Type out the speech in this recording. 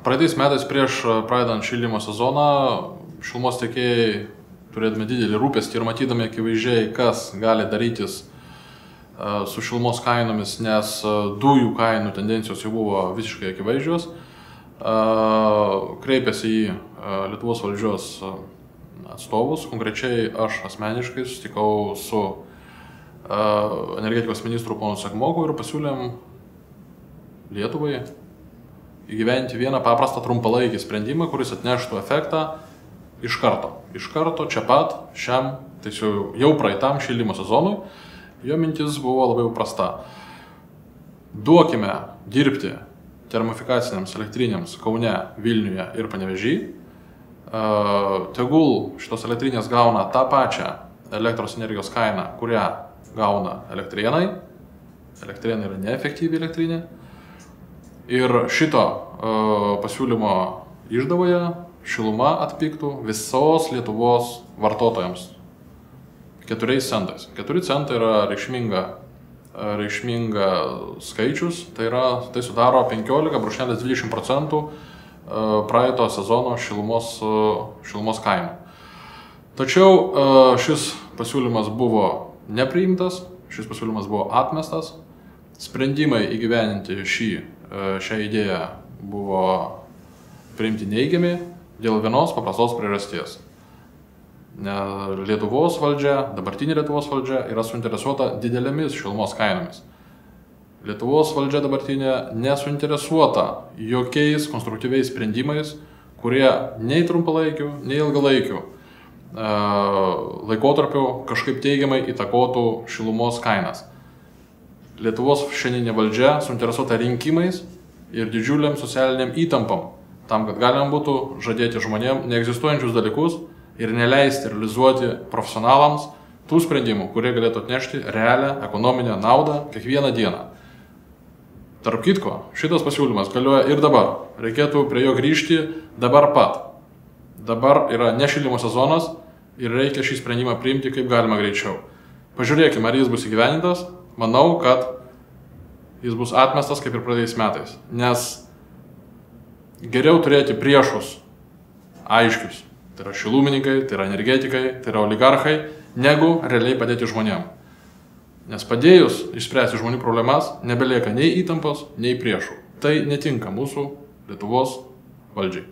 Praeitais metais prieš pradedant šildymo sezoną šilumos tiekėjai, turėdami didelį rūpestį ir matydami akivaizdžiai, kas gali darytis su šilumos kainomis, nes dujų kainų tendencijos jau buvo visiškai akivaizdžios, kreipėsi į Lietuvos valdžios atstovus. Konkrečiai aš asmeniškai susitikau su energetikos ministru ponu Sekmoku ir pasiūlėm Lietuvai įgyventi vieną paprastą trumpalaikį sprendimą, kuris atneštų efektą iš karto, čia pat, šiam, tai jau praeitam šildymo sezonui. Jo mintis buvo labai prasta. Duokime dirbti termofikacinėms elektrinėms Kaune, Vilniuje ir Panevėžyje. Tegul šitos elektrinės gauna tą pačią elektros energijos kainą, kurią gauna elektrėnai. Elektrėnai yra neefektyvi elektrinė. Ir šito pasiūlymo išdavoje šiluma atpigtų visos Lietuvos vartotojams 4 centais. 4 centai yra reikšminga skaičius, tai sudaro 15,20% praeito sezono šilumos kainų. Tačiau šis pasiūlymas buvo nepriimtas, šis pasiūlymas buvo atmestas. Sprendimai įgyveninti šią idėją buvo priimti neigiami dėl vienos paprastos priežasties. Lietuvos valdžia, dabartinė Lietuvos valdžia yra suinteresuota didelėmis šilumos kainomis. Lietuvos valdžia dabartinė nesuinteresuota jokiais konstruktyviais sprendimais, kurie nei trumpalaikių, nei ilgalaikių laikotarpių kažkaip teigiamai įtakotų šilumos kainas. Lietuvos šiandieninė valdžia suinteresuota rinkimais ir didžiuliam socialiniam įtampam, tam, kad galima būtų žadėti žmonėms neegzistuojančius dalykus ir neleisti realizuoti profesionalams tų sprendimų, kurie galėtų atnešti realią ekonominę naudą kiekvieną dieną. Tarp kitko, šitas pasiūlymas galioja ir dabar. Reikėtų prie jo grįžti dabar pat. Dabar yra ne šildymo sezonas ir reikia šį sprendimą priimti kaip galima greičiau. Pažiūrėkime, ar jis bus įgyvendintas. Manau, kad jis bus atmestas kaip ir praeitais metais, nes geriau turėti priešus aiškius. Tai yra šilumininkai, tai yra energetikai, tai yra oligarchai, negu realiai padėti žmonėm. Nes padėjus išspręsti žmonių problemas, nebelieka nei įtampos, nei priešų. Tai netinka mūsų Lietuvos valdžiai.